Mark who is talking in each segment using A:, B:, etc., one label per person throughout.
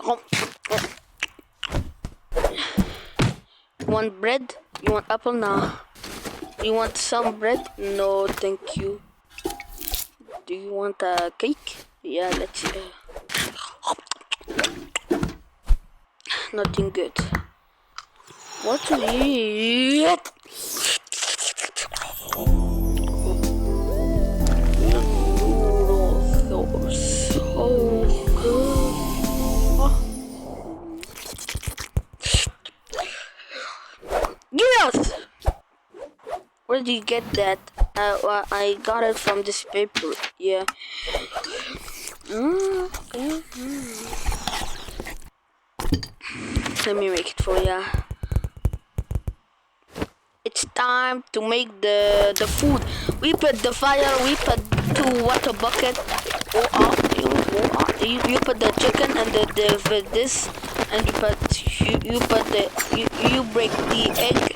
A: You want bread? You want apple? Nah. You want some bread? No, thank you. Do you want a cake? Yeah, let's see. Nothing good. What to eat? Noodles, so good. Yes! Where did you get that? I got it from this paper. Yeah. Let me make it for ya. It's time to make the food. We put the fire. We put 2 water bucket. You put the chicken and the this, and you break the egg.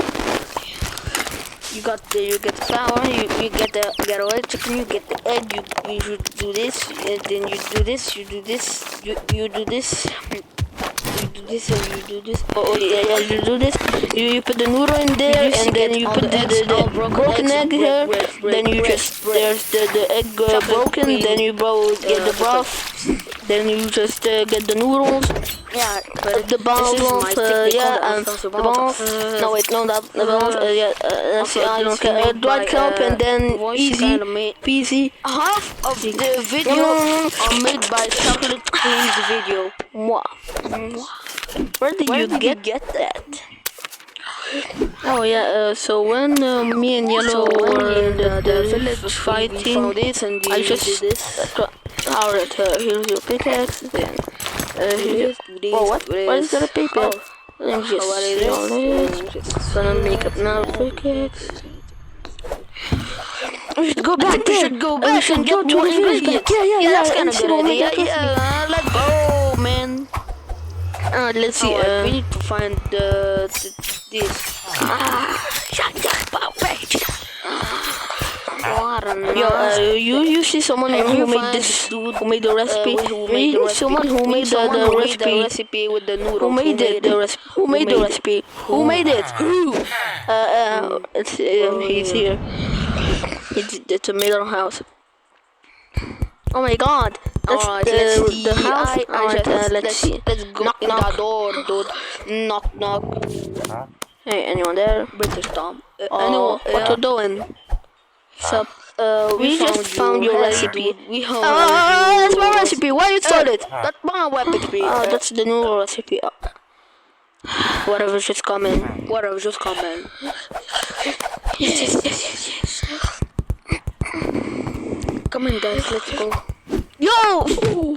A: You get the flour. You get the white chicken. You get the egg. You do this, and then you do this. You do this. You do this. You do this and you do this. Oh yeah, you do this. You put the noodle in there, and then you put the broken egg here. Then you just there's the egg broken. Then you get the broth. Then you just get the noodles. Yeah, but the balls. Yeah, and the balls. No wait, no, not the balls. Yeah, I don't care. Dry cup and then easy peasy. Half of the video are made by chocolate cream's video. Wow. Where did you get that? Oh yeah, so when me and Yellow were in the village fighting, I just alright, here's your pickaxe, then here's what? Why is there a pickaxe? Let me just see all this. Gonna make up another pickaxe. We should go back there. We should go to the village. Yeah, that's kinda good idea. Yeah, let's go, man. Let's see. We need to find this. Yo, you see someone who made this? Who made the recipe? Someone who made the recipe with the noodles. Who made it? Who made the recipe? Who made it? Who? He's here. It's the tomato house. Oh my God! That's the house. Alright, let's see. Let's go knock the door, dude. Knock knock. Hey, anyone there? British Tom. Anyone? What you doing? Sup? We just found your recipe. That's my recipe. Why you stole it? That's my recipe. Oh, that's the new recipe. Whatever's just coming. Whatever's just coming. Yes. Come on, guys. Let's go. Yo!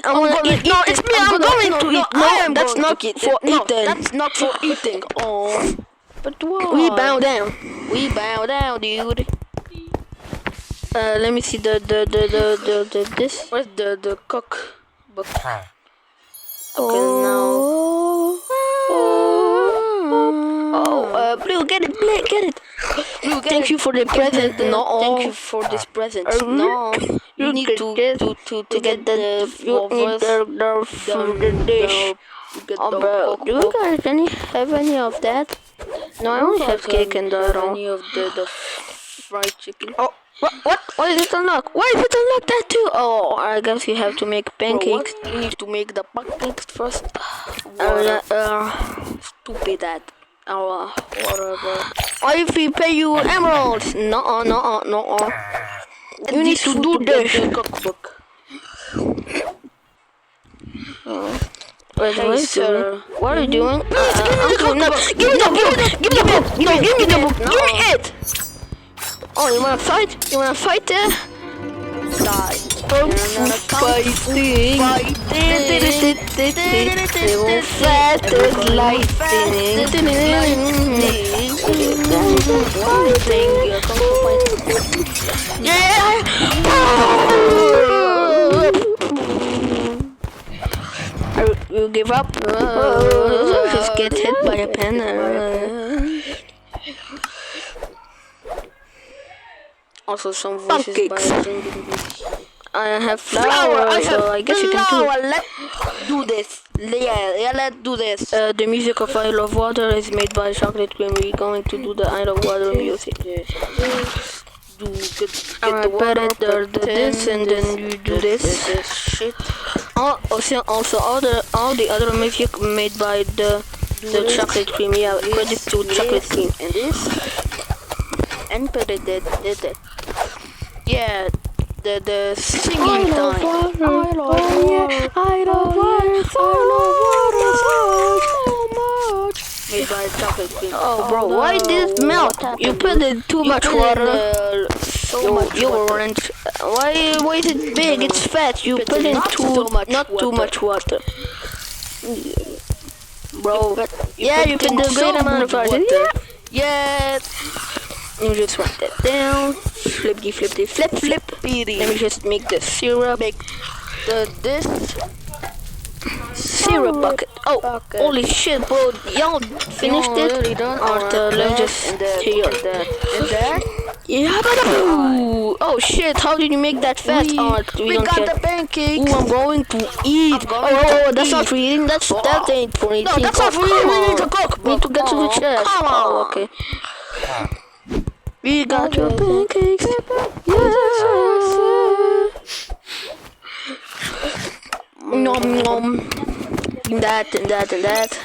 A: I wanna eat. No, it's me. I'm going to eat. No, that's not for eating. That's not for eating. Oh. But what? We bow down. We bow down, dude. Let me see the this. Where's the cookbook? Okay, now. Blue, get it. Blue, thank you for the present. No, thank you for this present. No, you need to get the dish. Do you guys have any of that? No, I only have cake and any of the fried chicken. Oh. What? Why is it unlocked? Why is it unlocked that too? Oh, I guess you have to make pancakes. You need to make the pancakes first. Stupid that. Whatever. Or if we pay you emeralds. No. You need to do the cookbook. Wait, sir. What are you doing? Give me the book. No, give me the book. Give me it. Oh, you wanna fight? You wanna fight there? Die. Fighting. They will fast as lightning. Yeah! You give up? Just get hit by a pen. Also some voices by I have flour, so I guess you can do it. do this. Yeah, let's do this. The music of I Love Water is made by Chocolate Cream. We're going to do the I Love Water music. Do get the water, put this, and then you do this. Shit. Also, all the other music made by the Chocolate Cream. Yeah, credit to Chocolate Cream. And this, and put it there. Yeah. The singing time. I love water so much. Made by Chocolate Cream. Oh, bro, why did it melt? You put in too much water. You orange. Why is it big? It's fat. You put in not too much water. Bro, yeah, you put the great amount of water. Yeah. You just write that down. Flippity, flip. Let me just make the syrup. Make this syrup bucket. Oh, holy shit, bro! Y'all finished it? Let me just here. Yeah, oh shit! How did you make that fast? We got the pancakes. Ooh, I'm going to eat. Oh, that's not for eating. That ain't for eating. No, that's not for eating. We need to cook. We need to get to the chest. Come on. Oh, okay. We got your pancakes. Yes. Nom nom. That and that and that.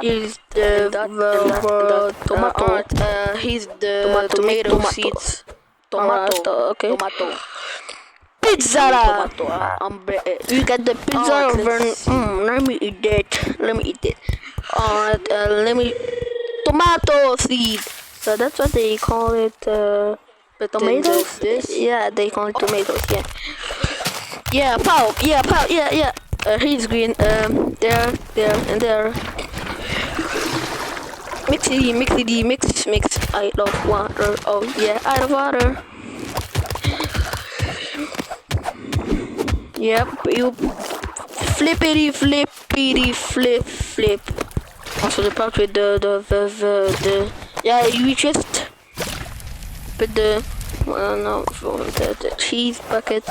A: He's the tomato. He's the tomato seeds. Tomato. Okay. Tomato. Pizza. You got the pizza over. Let me eat it. Alright. Let me. Tomato seed. So that's what they call it. Tomatoes. Yeah, they call it tomatoes. Yeah. Yeah, pow. Yeah. He's green. There, and there. Mix. I love water. Oh yeah, I love water. Yep, you flippity flip. Also the part with the yeah, you just put the the cheese bucket.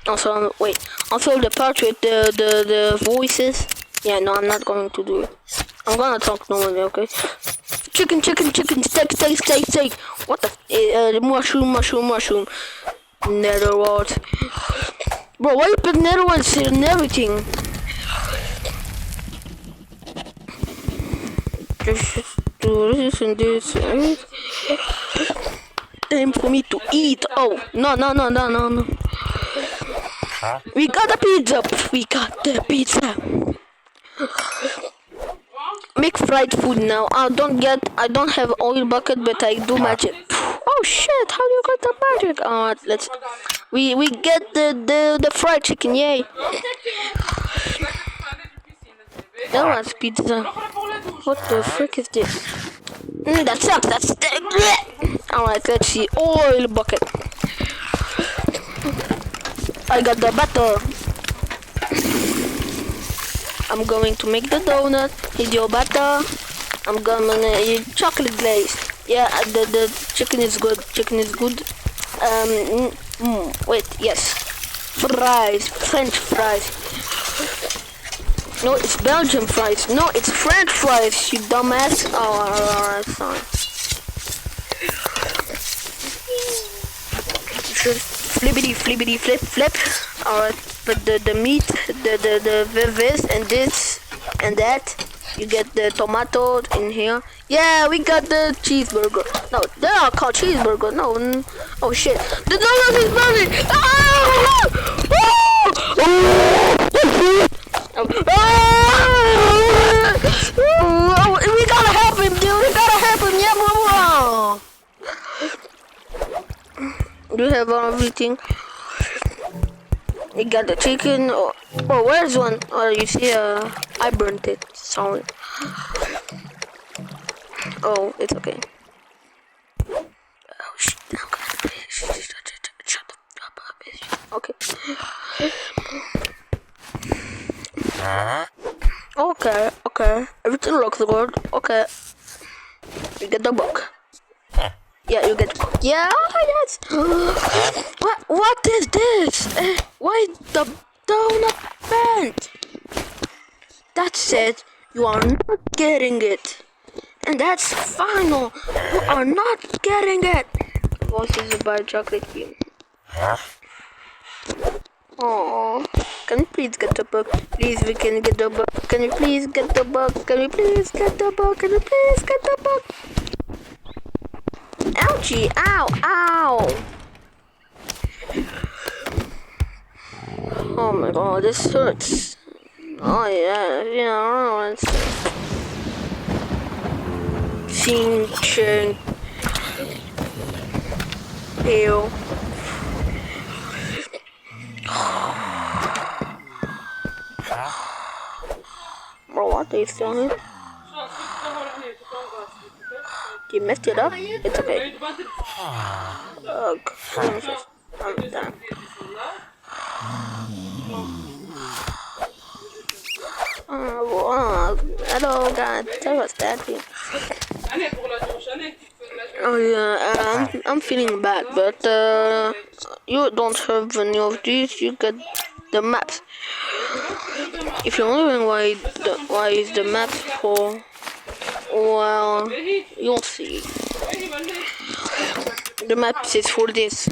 A: Also the part with the voices. Yeah, no, I'm not going to do it. I'm gonna talk normally, okay? Chicken, steak. What the? Mushroom. Nether wart. Bro, why you put nether warts in everything? Just do this and this. Time for me to eat. Oh, no. Huh? We got the pizza. Make fried food now. I don't have oil bucket, but I do magic. Oh shit! How do you get the magic? Let's. We get the fried chicken. Yay! That was pizza. What the frick is this? That sucks. That's. Alright, let's see. Oil bucket. I got the butter. I'm going to make the donut. Here's your butter. I'm gonna eat chocolate glaze. Yeah, the chicken is good. Wait, yes. French fries. No, it's Belgian fries. No, it's French fries, you dumbass. Oh, sorry. Flippity flip. Alright, but the meat, the this and this and that. You get the tomato in here. Yeah, we got the cheeseburger. No, they are called cheeseburger. No. Oh shit. The donut is burning. We gotta help him, dude. Yeah, you have everything. You got the chicken. Oh, where's one? Oh, you see, I burnt it. Sorry. Oh, it's okay. Oh shit! I'm gonna play. Shut up. Okay. Okay. Everything looks good. Okay. You get the book. Yeah, you get. Yeah, yes. What is this? Why is the donut bent? That's it. You are not getting it. And that's final. You are not getting it. Voices about chocolate cream. Oh, can you please get the book? Please, we can get the book. Can you please get the book? Can you please get the book? Can you please get the book? Ouchie! Ow! Ow! Oh my god, this hurts. Oh yeah, it's scene change. Ew. Bro, what are you doing? You messed it up? It's okay. Ugh. I'm done. Hello guys, sorry about that. Oh yeah, I'm feeling bad, but you don't have any of these. You get the maps. If you're wondering why is the map for, well, you'll see. The map is for this.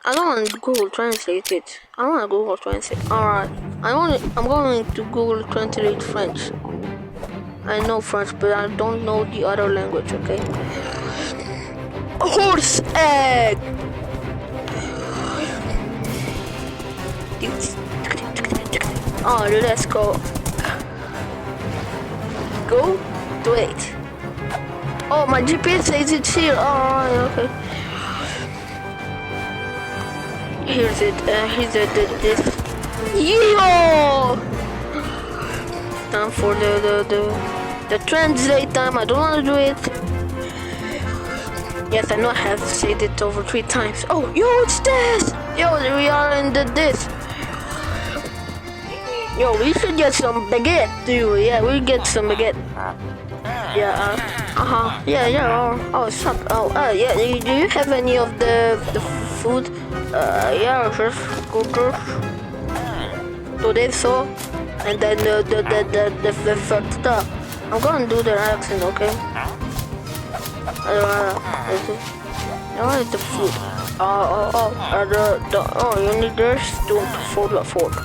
A: I don't want to Google Translate it. I don't want to Google Translate. Alright. I'm going to Google Translate French. I know French, but I don't know the other language, okay? Horse egg! Oh, let's go. Go to it. Oh, my GPS says it's here. Alright, okay. Here's it. Here's this. Yo! Time for the translate time. I don't want to do it. Yes, I know I have said it over 3 times. Oh, yo, it's this. Yo, we are in this. Yo, we should get some baguette, too. Yeah, we'll get some baguette. Yeah, yeah. Oh, stop. Yeah. Do you have any of the food? Yeah, just go to this so, and then the first stuff. I'm gonna do the accent, okay? I want the food. You need this to fold.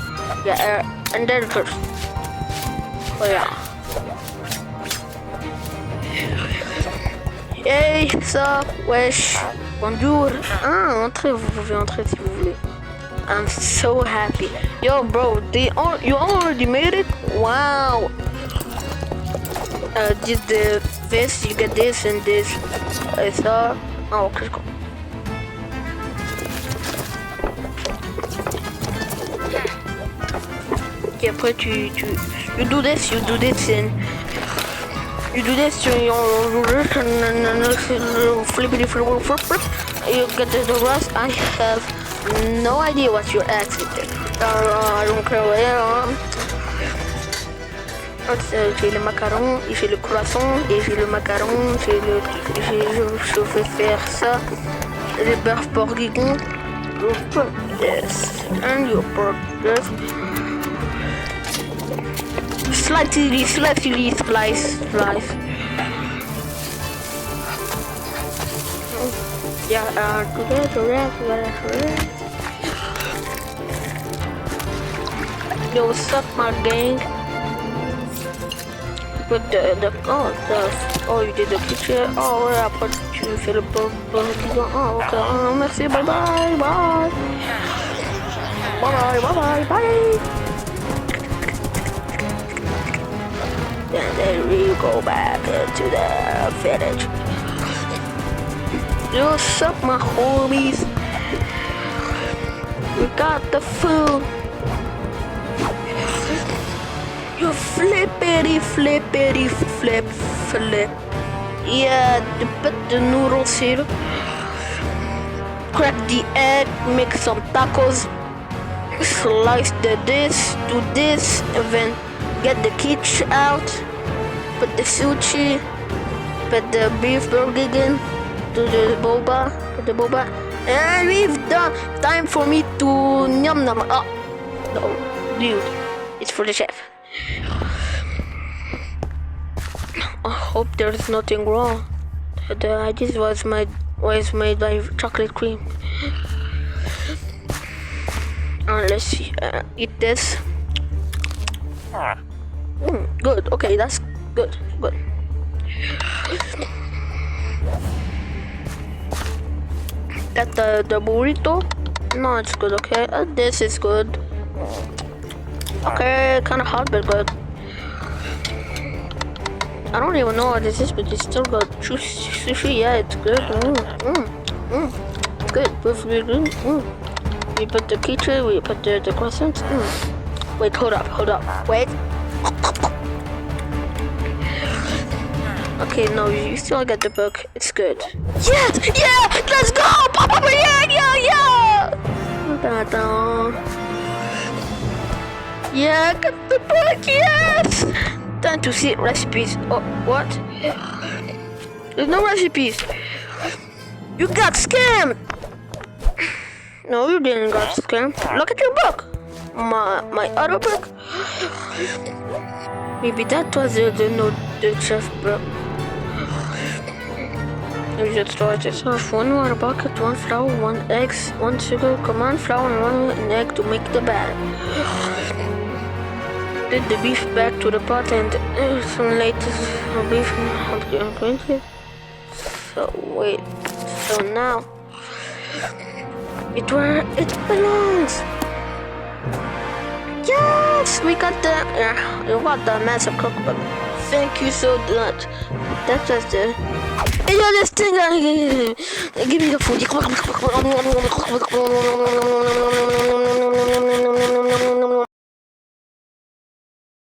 A: Yeah, and then first. Oh yeah. Hey, ça, wesh, bonjour. Entrez, vous pouvez entrer si vous voulez. I'm so happy. Yo, bro, you already made it? Wow. This, you get this and this. Ça. Oh, okay, cool. Et après, you do this, and you do this, you flippity flip, you get the rest. I have no idea what you're asking. I don't care what j'ai le macaron, j'ai le croissant, et j'ai le macaron, je vais faire ça, le beurre bourguignon, you put this, and you put this. Slightly slice. Yeah, together. Yo, what's up, my gang? Put you did the picture. Oh, yeah, but you feel a oh, okay. Merci, bye. And then we go back to the village. What's up, my homies? We got the food. You flippity flip. Yeah, put the noodles here. Crack the egg, make some tacos. Slice this, do this, and then get the quiche out. Put the sushi. Put the beef bourguignon. the boba, and we've done. Time for me to yum yum. Oh, no, dude, it's for the chef. I hope there's nothing wrong. This was made by chocolate cream. Let's see. Eat this. Good. Okay, that's good. Good. That the burrito. No, it's good. Okay, this is good. Okay, kind of hot, but good. I don't even know what this is, but it's still good. Sushi, yeah, it's good. It's good. Perfectly good. We put the quiche, we put the croissants. Wait, hold up. Wait. Okay, no, you still get the book. It's good. Yes! Yeah! Let's go! Papa, yeah! Yeah, get the book, yes! Time to see recipes. Oh, what? There's no recipes. You got scammed! No, you didn't got scammed. Look at your book. My other book. Maybe that was the chef book. You should start this off. 1 water bucket, 1 flour, 1 eggs, 1 sugar, command flour, and 1 egg to make the batter. Did the beef back to the pot and some latest beef. So wait. So now it where it belongs. Yes, we got the massive cookbook. Thank you so much. That's just the. Hey, yo, this thing. Give me the food.